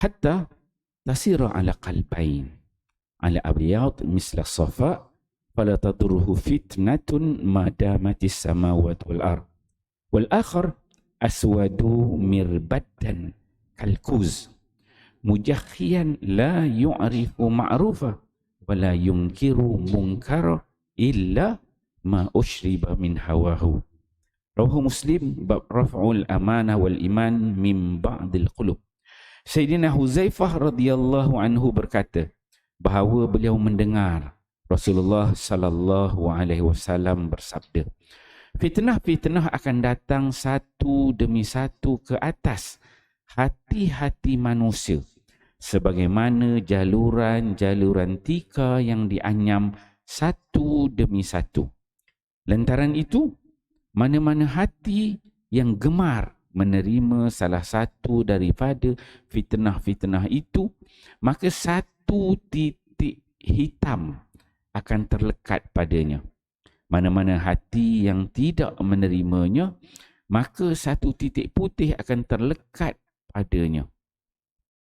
hatta tasira ala qalbain ala abyad misla safa fala tadurruhu fitnatun ma damatis samawati wal ard wal akhar aswadu mirbaddan kalkuz mujakhiyan la yu'rifu ma'rufa wa la yunkiru munkara illa ma ushriba min hawahu. Rawahu Muslim bab raf'ul amanah wal iman min ba'dil qulub. Sayyidina Huzaifah radhiyallahu anhu berkata bahawa beliau mendengar Rasulullah sallallahu alaihi wasallam bersabda, fitnah-fitnah akan datang satu demi satu ke atas hati-hati manusia sebagaimana jaluran-jaluran tika yang dianyam satu demi satu. Lantaran itu, mana-mana hati yang gemar menerima salah satu daripada fitnah-fitnah itu, maka satu titik hitam akan terlekat padanya. Mana-mana hati yang tidak menerimanya, maka satu titik putih akan terlekat padanya.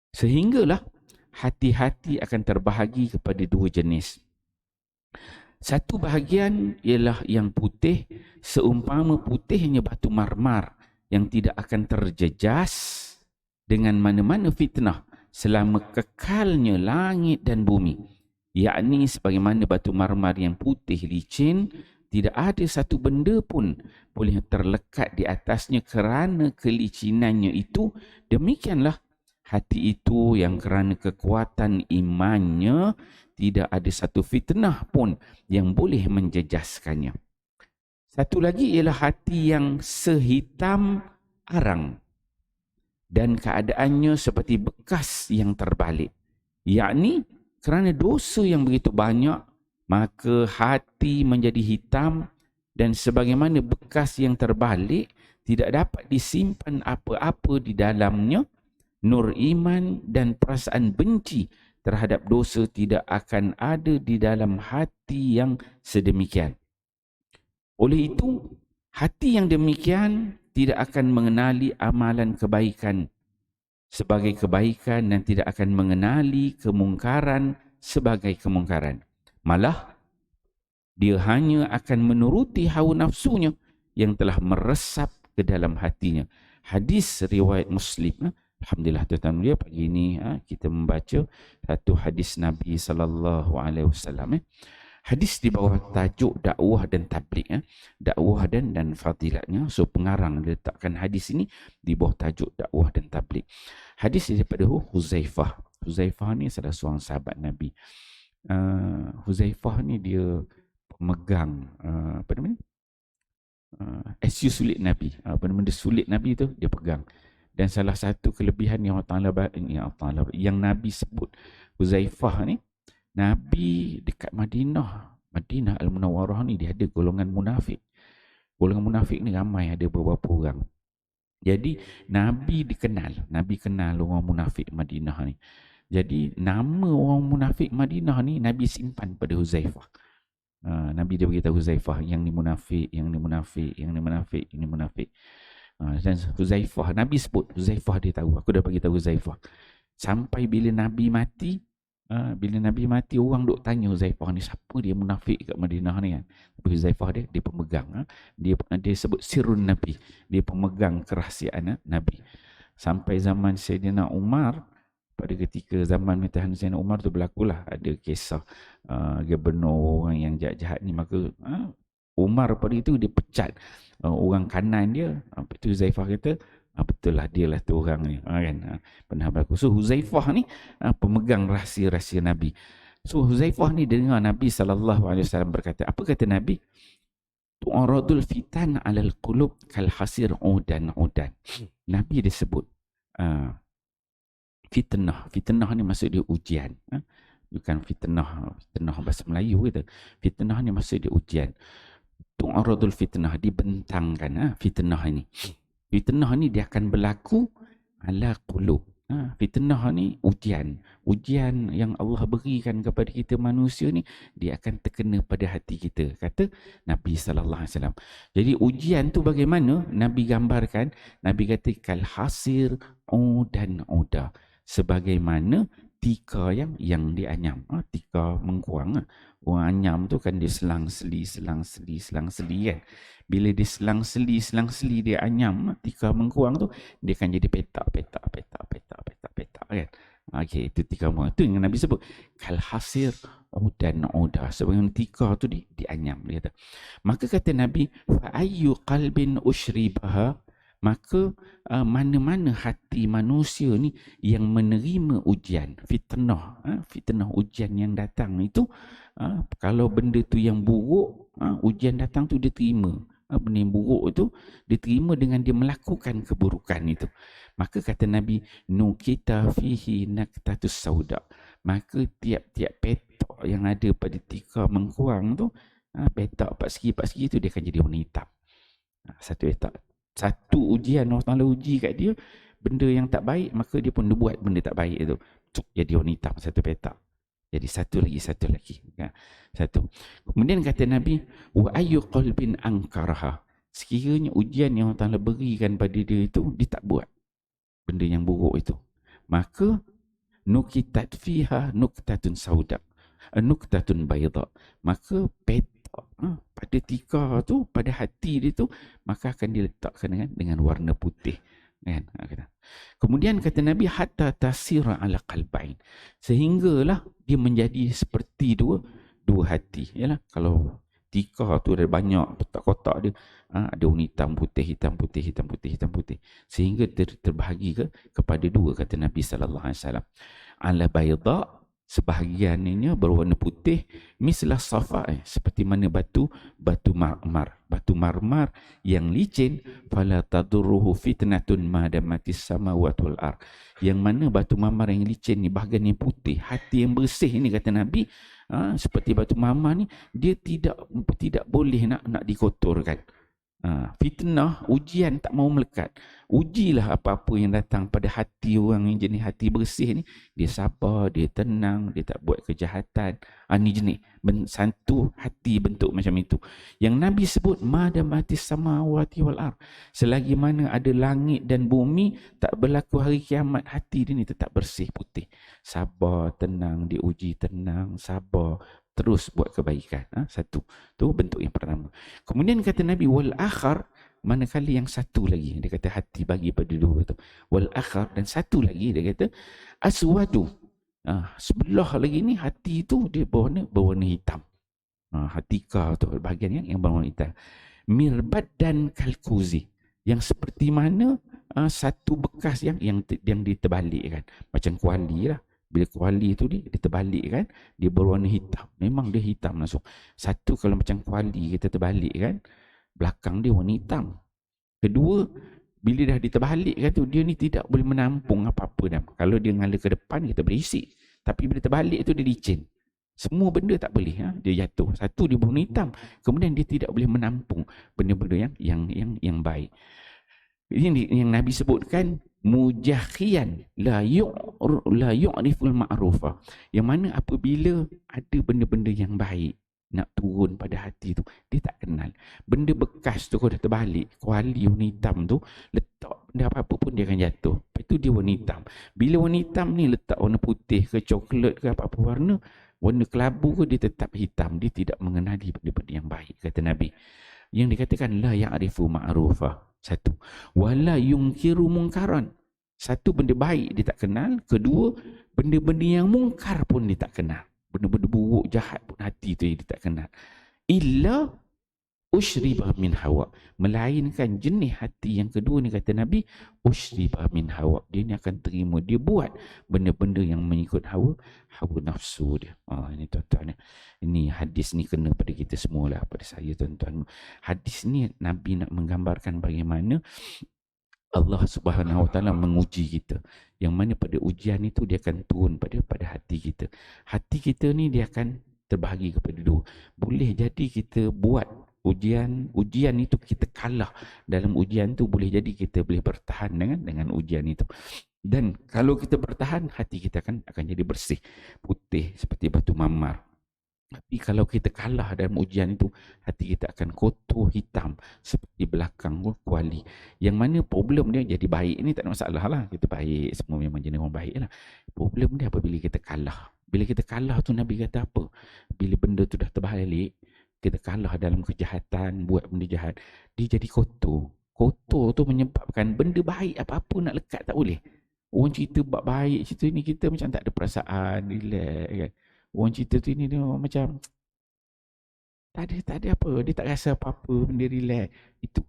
Sehinggalah hati-hati akan terbahagi kepada dua jenis. Satu bahagian ialah yang putih, seumpama putihnya batu marmar yang tidak akan terjejas dengan mana-mana fitnah selama kekalnya langit dan bumi. Yakni sebagaimana batu marmar yang putih licin, tidak ada satu benda pun boleh terlekat di atasnya kerana kelicinannya itu. Demikianlah hati itu yang kerana kekuatan imannya tidak ada satu fitnah pun yang boleh menjejaskannya. Satu lagi ialah hati yang sehitam arang dan keadaannya seperti bekas yang terbalik. Yakni kerana dosa yang begitu banyak, maka hati menjadi hitam dan sebagaimana bekas yang terbalik, tidak dapat disimpan apa-apa di dalamnya. Nur iman dan perasaan benci terhadap dosa tidak akan ada di dalam hati yang sedemikian. Oleh itu, hati yang demikian tidak akan mengenali amalan kebaikan sebagai kebaikan dan tidak akan mengenali kemungkaran sebagai kemungkaran. Malah, dia hanya akan menuruti hawa nafsunya yang telah meresap ke dalam hatinya. Hadis riwayat Muslim. Alhamdulillah tuan-tuan dia pagi ini kita membaca satu hadis Nabi SAW. Hadis di bawah tajuk dakwah dan tabligh, dakwah dan fadilatnya. So pengarang letakkan hadis ini di bawah tajuk dakwah dan tabligh. Hadis daripada Huzaifah. Huzaifah ni salah seorang sahabat Nabi. Huzaifah ni dia pemegang apa namanya? SU sulit Nabi. Apa nama sulit Nabi tu dia pegang. Dan salah satu kelebihan yang yang Nabi sebut Huzaifah ni, Nabi dekat Madinah Al-Munawwarah ni dia ada golongan munafik. Golongan munafik ni ramai, ada beberapa orang. Jadi Nabi kenal orang munafik Madinah ni. Jadi nama orang munafik Madinah ni Nabi simpan pada Huzaifah. Nabi dia beritahu Huzaifah, yang ni munafik, yang ni munafik, yang ni munafik, ini munafik. Dan Huzaifah, Nabi sebut, Huzaifah dia tahu, aku dah bagi tahu Huzaifah. Sampai bila Nabi mati, orang duk tanya Huzaifah ni, siapa dia munafik kat Madinah ni kan. Tapi Huzaifah dia pemegang, dia sebut sirrun Nabi, dia pemegang kerahsiaan Nabi. Sampai zaman Sayyidina Umar, pada ketika zaman pemerintahan Sayyidina Umar tu berlakulah ada kisah gubernur orang yang jahat-jahat ni, maka Umar pada itu dia pecat orang kanan dia. Lepas tu Huzaifah kata, betul lah, dia lah tu orang ni. Kan? Pernah berlaku. So Huzaifah ni pemegang rahsia-rahsia Nabi. So Huzaifah ni dengar Nabi SAW berkata, apa kata Nabi? Tu'aradul fitan alal qulub kal hasir udan. Nabi dia sebut fitnah. Fitnah ni maksud dia ujian. Bukan fitnah bahasa Melayu kita. Fitnah ni maksud dia ujian. Tu'aradul fitnah, dibentangkan fitnah ini. Fitnah ni dia akan berlaku ala qulub. Fitnah ni ujian yang Allah berikan kepada kita manusia ni, dia akan terkena pada hati kita, kata Nabi SAW. Jadi ujian tu bagaimana? Nabi gambarkan, Nabi kata kal hasir udan. sebagaimana tika yang dianyam. Tika mengkuang. Orang anyam tu kan dia selang-seli kan. Bila dia selang-seli dia anyam, tika mengkuang tu, dia akan jadi petak kan. Okey, itu tika mengkuang. Itu yang Nabi sebut. Kalhasir udan udah. Sebagaimana tika tu dianyam. Dia kata. Maka kata Nabi, fa'ayyu qalbin ushribaha, maka mana-mana hati manusia ni yang menerima ujian, fitnah ujian yang datang itu, kalau benda tu yang buruk, ujian datang tu dia terima, benda yang buruk itu diterima dengan dia melakukan keburukan itu, maka kata Nabi, nukita fihi naktatus sauda, maka tiap-tiap petak yang ada pada tika mengkuang tu, petak pak segi tu dia akan jadi warna hitam. Satu petak, satu ujian Allah Ta'ala uji kat dia benda yang tak baik, maka dia pun dia buat benda tak baik itu, jadi warna hitam satu petak. Jadi satu lagi satu. Kemudian kata Nabi, wa ayyu qalbin ankaraha, sekiranya ujian yang Allah Ta'ala berikan pada dia itu dia tak buat benda yang buruk itu, maka nukitat fiha nuktatun sauda, nuktatun bayda, maka petak pada tika tu, pada hati dia tu, maka akan diletakkan dengan warna putih kan. Kemudian kata Nabi, hatta tasira ala qalbain, sehinggalah dia menjadi seperti dua hati. Yalah, kalau tika tu ada banyak kotak-kotak dia, ada warna hitam putih, sehingga terbahagi kepada dua, kata Nabi sallallahu alaihi wasallam. Ala bayda, sebahagiannya berwarna putih, mislah safa, seperti mana batu marmar yang licin, fala tadurruhu fitnatun ma damatis samawati wal ard, yang mana batu marmar yang licin ni, bahagian yang putih, hati yang bersih ni, kata Nabi, seperti batu marmar ni, dia tidak boleh nak dikotorkan. Fitnah, ujian tak mau melekat. Ujilah apa-apa yang datang pada hati orang yang jenis hati bersih ni, dia sabar, dia tenang, dia tak buat kejahatan. Ni jenis satu hati bentuk macam itu. Yang Nabi sebut madamatis samawati wal ard, selagi mana ada langit dan bumi, tak berlaku hari kiamat, hati dia ni tetap bersih, putih, sabar, tenang, diuji, tenang, sabar, terus buat kebaikan. Satu. Tu bentuk yang pertama. Kemudian kata Nabi, wal akhar, manakala yang satu lagi, dia kata hati bagi pada dua tu. Wal akhar, dan satu lagi dia kata aswadu. Sebelah lagi ni hati tu dia berwarna hitam. Hati ka tu bahagian yang berwarna hitam. Mirbat dan kalkuzi, yang seperti mana satu bekas yang diterbalikkan, macam kuali lah. Bila kuali tu dia terbalik kan, dia berwarna hitam. Memang dia hitam langsung. Satu, kalau macam kuali kita terbalik kan, belakang dia warna hitam. Kedua, bila dah diterbalik kan tu, dia ni tidak boleh menampung apa-apa dah. Kalau dia ngala ke depan, kita berisik. Tapi bila terbalik tu, dia licin. Semua benda tak boleh, dia jatuh. Satu, dia berwarna hitam. Kemudian dia tidak boleh menampung benda-benda yang baik. Ini yang Nabi sebutkan, mujahiyan la yu'riful ma'rufa, yang mana apabila ada benda-benda yang baik nak turun pada hati tu, dia tak kenal. Benda bekas tu kalau dah terbalik, kuali warna hitam tu, letak benda apa-apa pun dia akan jatuh. Lepas tu dia warna hitam. Bila warna hitam ni letak warna putih ke coklat ke apa-apa warna kelabu ke, dia tetap hitam. Dia tidak mengenali benda-benda yang baik, kata Nabi. Yang dikatakan la ya'rifu ma'rufa, satu. Wala yungkiru mungkaran, satu, benda baik dia tak kenal. Kedua, benda-benda yang mungkar pun dia tak kenal. Benda-benda buruk, jahat pun hati tu dia tak kenal. Illa ushribah min hawa, melainkan jenis hati yang kedua ni, kata Nabi, ushribah min hawa, dia ni akan terima, dia buat benda-benda yang mengikut hawa nafsu dia. Ini tuan-tuan, ini hadis ni kena pada kita semualah, pada saya tuan-tuan. Hadis ni Nabi nak menggambarkan bagaimana Allah Subhanahu Wa Taala menguji kita, yang mana pada ujian itu dia akan turun pada hati kita. Hati kita ni dia akan terbahagi kepada dua. Boleh jadi kita buat ujian itu, kita kalah dalam ujian tu, boleh jadi kita boleh bertahan dengan ujian itu. Dan kalau kita bertahan, hati kita akan jadi bersih, putih seperti batu marmar. Tapi kalau kita kalah dalam ujian itu, hati kita akan kotor hitam seperti belakang kuali. Yang mana problem dia jadi baik ni tak ada masalah lah. Kita baik, semua memang jenis orang baik lah. Problem dia apabila kita kalah. Bila kita kalah tu Nabi kata apa? Bila benda tu dah terbalik, kita kalah dalam kejahatan, buat benda jahat, dia jadi kotor. Kotor tu menyebabkan benda baik apa-apa nak lekat tak boleh. Orang cerita buat baik, cerita ni kita macam tak ada perasaan, relax kan. Orang cerita tu ni dia macam tak ada apa. Dia tak rasa apa-apa. Benda relax. Itu.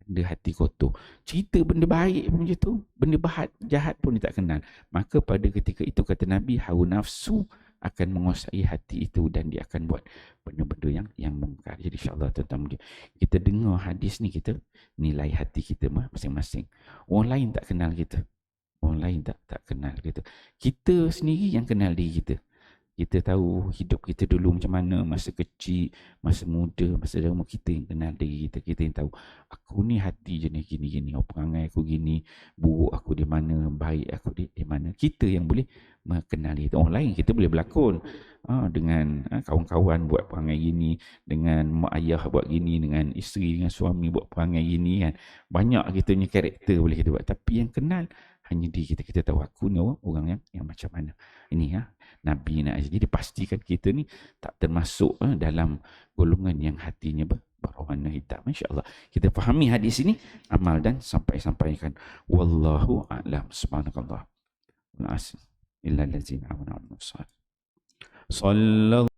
Benda hati kotor. Cerita benda baik pun macam tu. Benda jahat pun dia tak kenal. Maka pada ketika itu kata Nabi, hawa nafsu akan menguasai hati itu dan dia akan buat benda-benda yang mungkar. Jadi insyaAllah tuan-tuan, kita dengar hadis ni, kita nilai hati kita masing-masing. Orang lain tak kenal kita. Orang lain tak kenal kita. Kita sendiri yang kenal diri kita. Kita tahu hidup kita dulu macam mana, masa kecil, masa muda, masa dah umur, kita yang kenal diri kita. Kita yang tahu, aku ni hati je ni gini-gini, perangai aku gini, buruk aku di mana, baik aku di mana. Kita yang boleh mengenali itu. Orang lain kita boleh berlakon dengan kawan-kawan buat perangai gini, dengan mak ayah buat gini, dengan isteri, dengan suami buat perangai gini kan. Banyak kita punya karakter boleh kita buat. Tapi yang kenal hanya diri kita. Kita tahu aku ni orang yang macam mana. Ini Nabi nak jadi pastikan kita ni tak termasuk dalam golongan yang hatinya berwarna hitam. Insya-Allah kita fahami hadis ini, amal dan sampaikan. Wallahu a'lam. Subhanakallah. Wal asr. Illa allazina amanu wa sallallahu